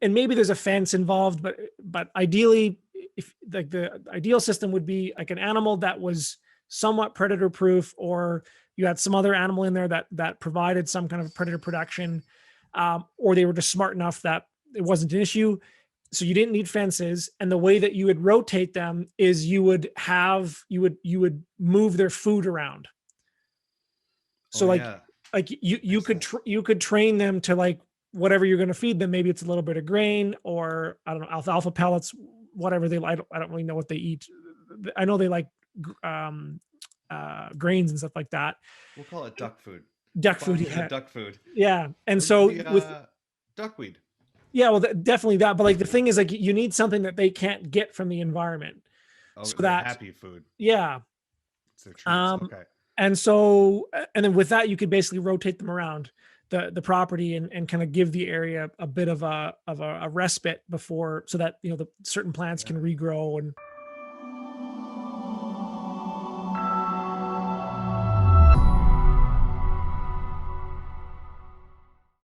and maybe there's a fence involved, but ideally, if like the ideal system would be like an animal that was somewhat predator proof, or you had some other animal in there that provided some kind of predator protection, or they were just smart enough that it wasn't an issue. So you didn't need fences, and the way that you would rotate them is you would move their food around. So Oh yeah, like you makes could sense. you could train them to like whatever you're going to feed them. Maybe it's a little bit of grain, or I don't know, alfalfa pellets, whatever they like. I don't really know what they eat. I know they like um, grains and stuff like that. We'll call it duck food. Duck food, Farm to yeah, duck food. yeah. And Or maybe so with duckweed. yeah, well, definitely that. But like the thing is, like you need something that they can't get from the environment, Oh, so they're that happy food. yeah. It's their treats. Um, Okay. and so, and then with that, you could basically rotate them around the property, and kind of give the area a bit of a respite before, so that the certain plants Yeah. can regrow and